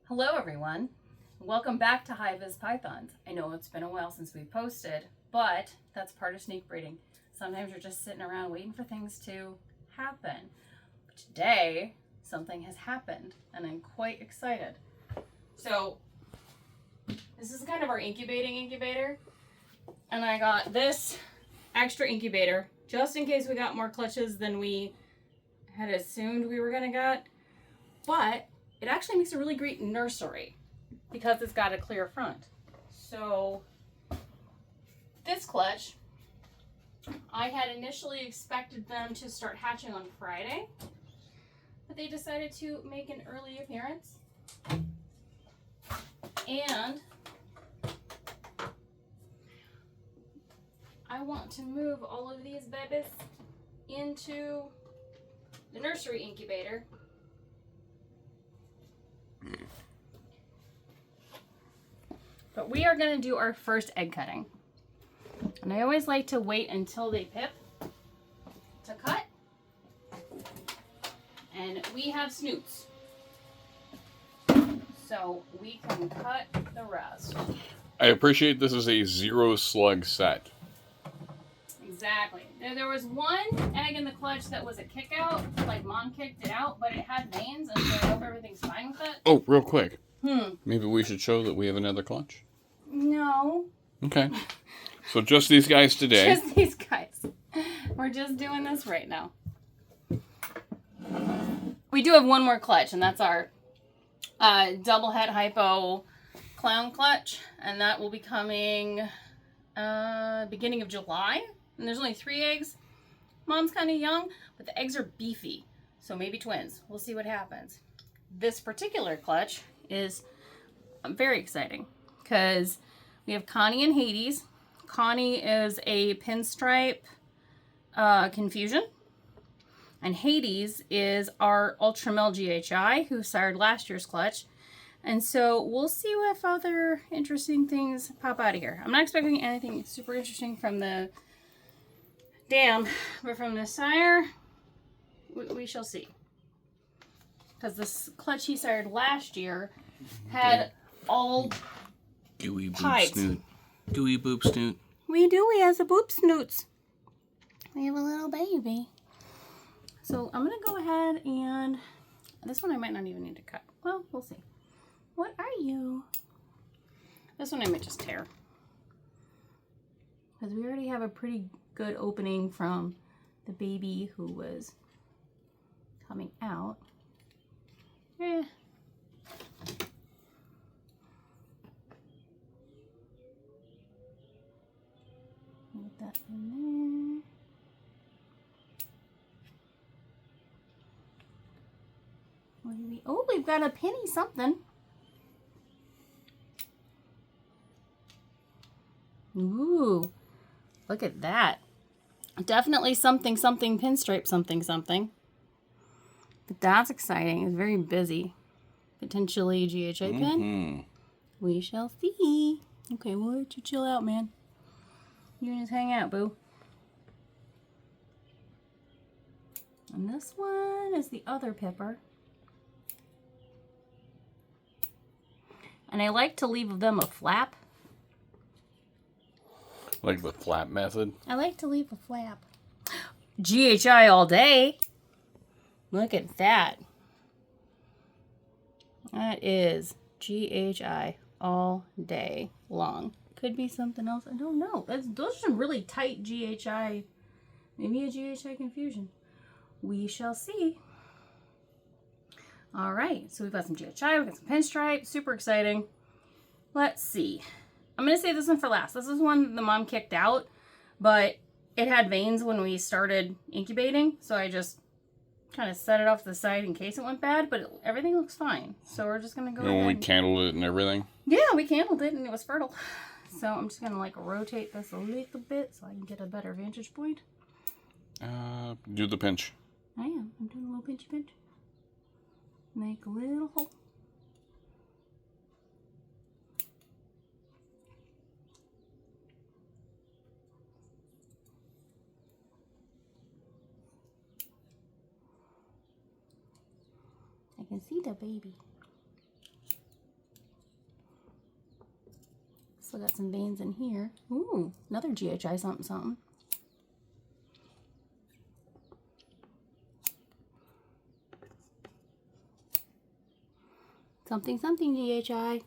Hello everyone, welcome back to Hi-Vis Pythons. I know it's been a while since we posted, but that's part of sneak breeding. Sometimes you're just sitting around waiting for things to happen. But today, something has happened and I'm quite excited. So, this is kind of our incubator. And I got this extra incubator just in case we got more clutches than we had assumed we were gonna get. But it actually makes a really great nursery because it's got a clear front. So this clutch, I had initially expected them to start hatching on Friday, but they decided to make an early appearance. And I want to move all of these babies into the nursery incubator. But we are going to do our first egg cutting. And I always like to wait until they pip to cut. And we have snoots, so we can cut the rest. I appreciate this is a 0 slug set. Exactly. There was one egg in the clutch that was a kick out, like Mom kicked it out, but it had veins, and so I hope everything's fine with it. Oh, real quick. Maybe we should show that we have another clutch. No. Okay. So just these guys today. Just these guys. We're just doing this right now. We do have one more clutch, and that's our double het hypo clown clutch, and that will be coming beginning of July. And there's only 3 eggs. Mom's kind of young, but the eggs are beefy, so maybe twins. We'll see what happens. This particular clutch is very exciting because we have Connie and Hades. Connie is a Pinstripe confusion, and Hades is our Ultramel GHI who sired last year's clutch. And so we'll see if other interesting things pop out of here. I'm not expecting anything super interesting from the dam, but from the sire, we shall see. Because this clutch he sired last year had all Gooey boob hides. snoot. Gooey boob snoot. We do. He has a boob snoots. We have a little baby. So I'm going to go ahead and... This one I might not even need to cut. Well, we'll see. What are you? This one I might just tear. Because we already have a pretty good opening from the baby who was coming out. Eh. Put that in there. What do we? Oh, we've got a penny something. Ooh, look at that. Definitely something pinstripe something. But that's exciting. It's very busy. Potentially GHI pin. We shall see. Okay, we'll let you chill out, man. You can just hang out, boo. And this one is the other pipper. And I like to leave them a flap. Like the flap method. I like to leave a flap. GHI all day. Look at that. That is GHI all day long. Could be something else. I don't know. Those are some really tight GHI. Maybe a GHI confusion. We shall see. All right. So we've got some GHI. We've got some Pinstripe. Super exciting. Let's see. I'm going to save this one for last. This is one the mom kicked out, but it had veins when we started incubating. So I just kind of set it off to the side in case it went bad, but everything looks fine. So we're just going to go ahead. We candled it and everything? Yeah, we candled it and it was fertile. So I'm just going to like rotate this a little bit so I can get a better vantage point. Do the pinch. I am. I'm doing a little pinchy pinch. Make a little hole. I can see the baby. Still got some veins in here. Ooh, another GHI something something. Something something GHI.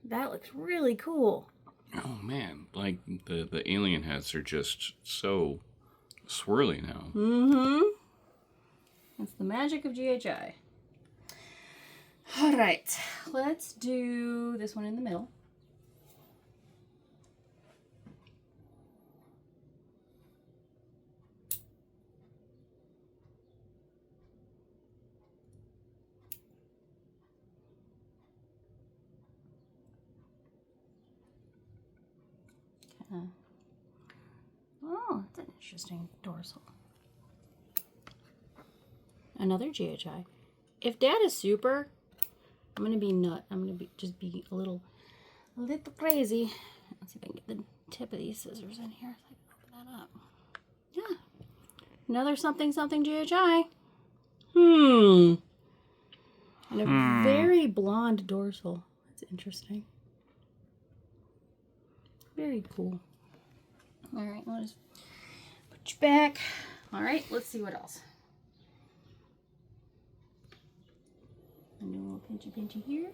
That looks really cool. Oh man, like the alien hats are just so swirly now. Mm-hmm. It's the magic of GHI. All right, let's do this one in the middle. Oh, that's an interesting dorsal. Another GHI. If Dad is super, I'm gonna be nut. I'm gonna just be a little crazy. Let's see if I can get the tip of these scissors in here. So I can open that up. Yeah, another something something GHI. And a very blonde dorsal. That's interesting. Very cool. All right, I'll just put you back. All right, let's see what else. And do a little pinchy here.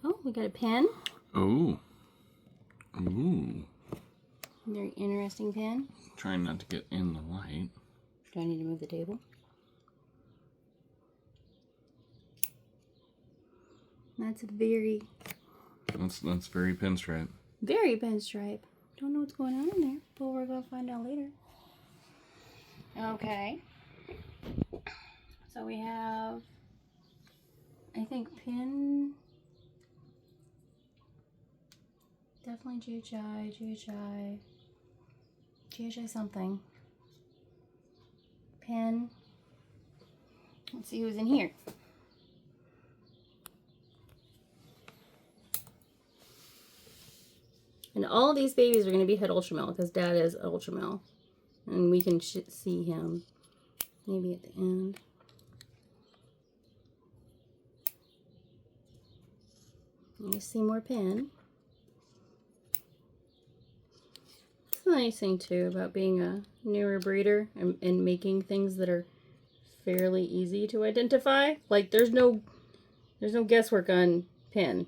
Oh, we got a pen. Oh. Ooh. Very interesting pen. Trying not to get in the light. Do I need to move the table? That's very... That's very Pinstripe. Very Pinstripe. Don't know what's going on in there, but we're going to find out later. Okay. So we have, I think, pin... Definitely GHI something. Pin. Let's see who's in here. And all of these babies are going to be het Ultramel because Dad is Ultramel. And we can see him maybe at the end. You see more pin. It's the nice thing too about being a newer breeder and making things that are fairly easy to identify. Like there's no guesswork on pin.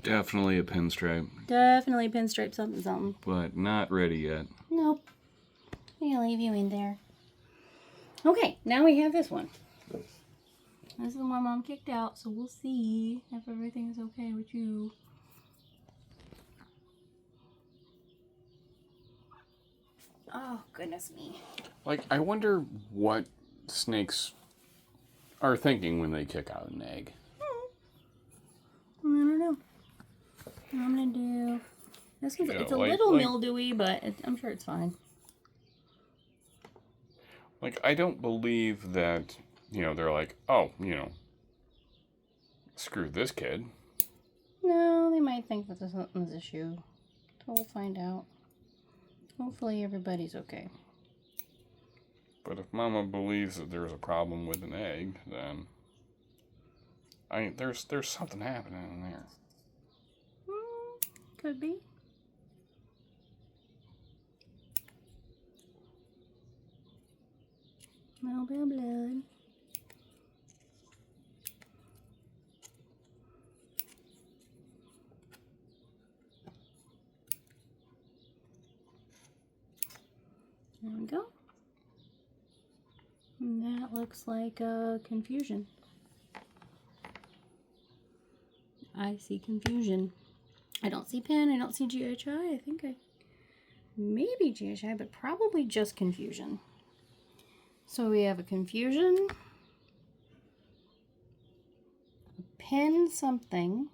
Definitely a Pinstripe. Definitely Pinstripe something something. But not ready yet. Nope. I'm gonna leave you in there. Okay, now we have this one. This is the one Mom kicked out, so we'll see if everything is okay with you. Oh, goodness me. Like, I wonder what snakes are thinking when they kick out an egg. I don't know. I'm gonna do this one's. It's a little mildewy, but I'm sure it's fine. Like, I don't believe that, they're like, oh, screw this kid. No, they might think that there's something's issue. So we'll find out. Hopefully everybody's okay. But if Mama believes that there's a problem with an egg, then there's something happening in there. Could be. A little bit of blood. There we go. And that looks like confusion. I see confusion. I don't see pin. I don't see GHI. I think maybe GHI, but probably just confusion. So we have a confusion, a pin something,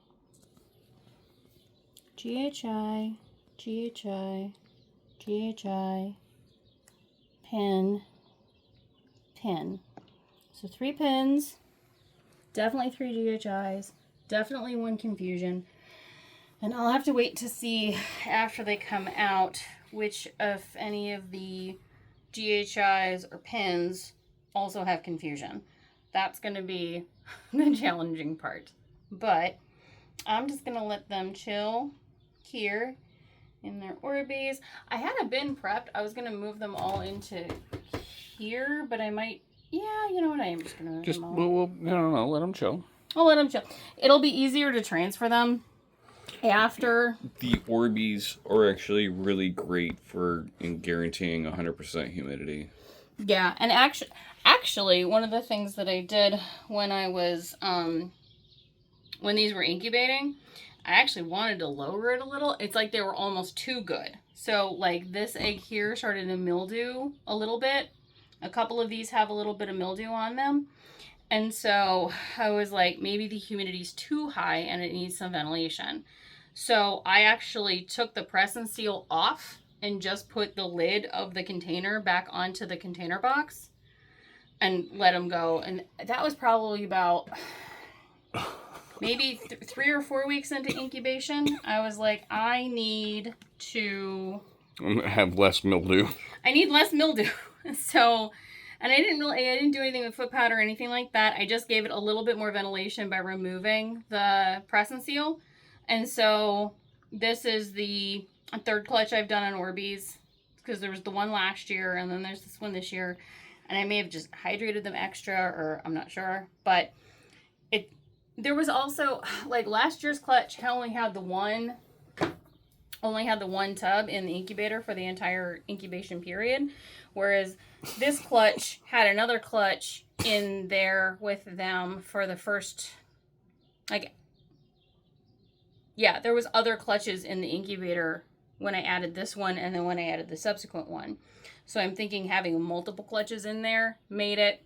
GHI, GHI, GHI, pin, pin. So 3 pins, definitely 3 GHIs, definitely 1 confusion. And I'll have to wait to see after they come out which, if any of the GHIs or pins also have confusion. That's going to be the challenging part. But I'm just going to let them chill here in their Orbeez. I had a bin prepped. I was going to move them all into here, but I might, yeah, you know what, I am just going to move them all. No, let them chill. I'll let them chill. It'll be easier to transfer them after. The Orbeez are actually really great for guaranteeing 100% humidity. Yeah, and actually, one of the things that I did when I was, when these were incubating, I actually wanted to lower it a little. It's like they were almost too good. So, like, this egg here started to mildew a little bit. A couple of these have a little bit of mildew on them. And so I was like, maybe the humidity's too high and it needs some ventilation. So I actually took the press and seal off and just put the lid of the container back onto the container box and let them go. And that was probably about maybe 3 or 4 weeks into incubation. I was like, I need to have less mildew. I need less mildew. So, and I didn't do anything with foot powder or anything like that. I just gave it a little bit more ventilation by removing the press and seal. And so this is the 3rd clutch I've done on Orbeez, because there was the one last year and then there's this one this year. And I may have just hydrated them extra, or I'm not sure. But there was also, like, last year's clutch only had the one tub in the incubator for the entire incubation period, whereas this clutch had another clutch in there with them for the first, like, yeah, there was other clutches in the incubator when I added this one and then when I added the subsequent one. So I'm thinking having multiple clutches in there made it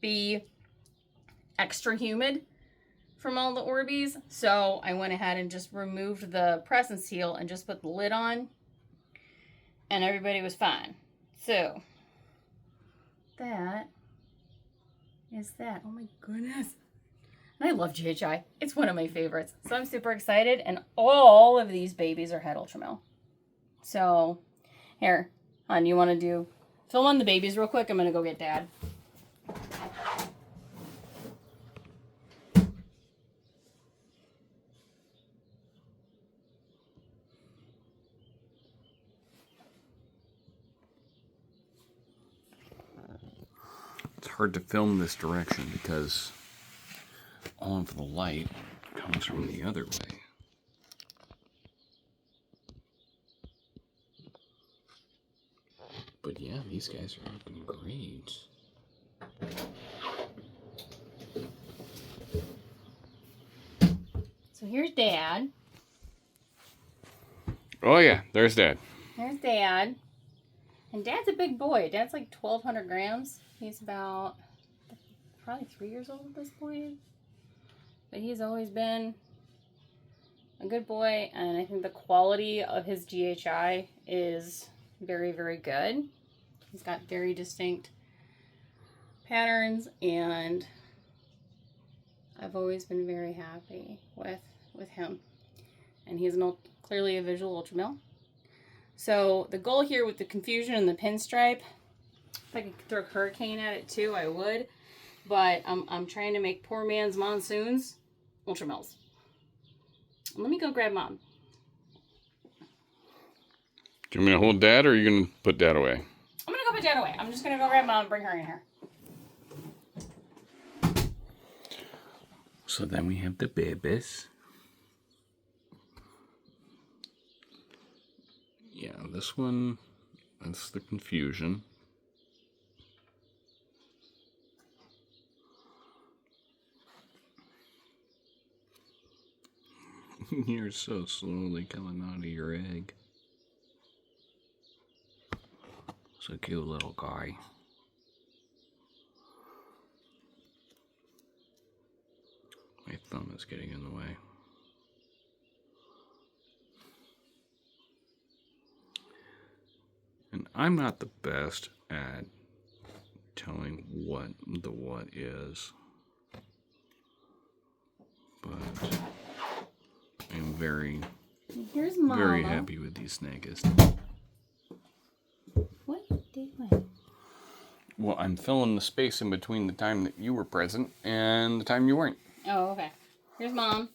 be extra humid from all the Orbeez. So I went ahead and just removed the press and seal and just put the lid on, and everybody was fine. So that is that. Oh my goodness. And I love GHI. It's one of my favorites. So I'm super excited, and all of these babies are het Ultramel. So here, hon, you want to film on the babies real quick? I'm going to go get Dad. It's hard to film this direction because all of the light comes from the other way. But yeah, these guys are looking great. So here's Dad. Oh yeah, there's Dad. There's Dad. And Dad's a big boy. Dad's like 1,200 grams. He's about probably 3 years old at this point. But he's always been a good boy. And I think the quality of his GHI is very, very good. He's got very distinct patterns. And I've always been very happy with him. And he's clearly a visual Ultramel. So the goal here with the confusion and the pinstripe, if I could throw Hurricane at it too, I would. But I'm trying to make poor man's monsoons Ultramels. Let me go grab Mom. Do you want me to hold Dad, or are you going to put Dad away? I'm going to go put Dad away. I'm just going to go grab Mom and bring her in here. So then we have the babies. Yeah, this one, that's the confusion. You're so slowly coming out of your egg. So cute little guy. My thumb is getting in the way. And I'm not the best at telling what the what is. But I'm very, Here's Mama. very happy with these snakes. What are you doing? Well, I'm filling the space in between the time that you were present and the time you weren't. Oh, okay. Here's Mom.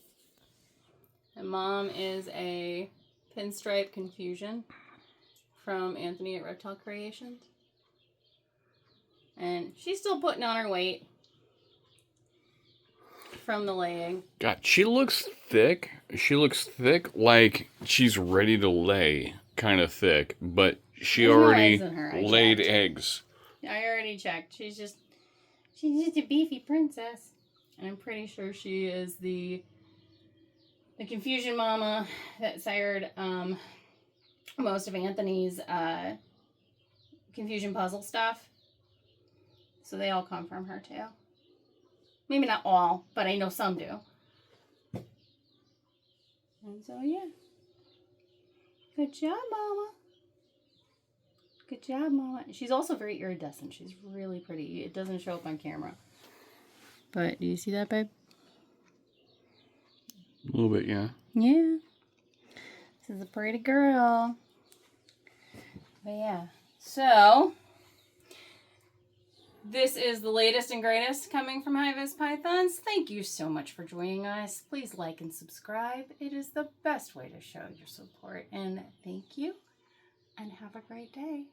And Mom is a Pinstripe Confusion from Anthony at Reptile Creations. And she's still putting on her weight from the laying. God, she looks thick. She looks thick like she's ready to lay, kind of thick, but she There's no already eggs in her. I laid checked. eggs. I already checked. She's just a beefy princess. And I'm pretty sure she is the Confusion Mama that sired most of Anthony's Confusion puzzle stuff. So they all come from her too. Maybe not all, but I know some do. And so yeah. Good job, Mama. Good job, Mama. She's also very iridescent. She's really pretty. It doesn't show up on camera. But do you see that, babe? A little bit, yeah. Yeah. This is a pretty girl. But yeah. So, this is the latest and greatest coming from Hi-Vis Pythons. Thank you so much for joining us. Please like and subscribe. It is the best way to show your support. And thank you. And have a great day.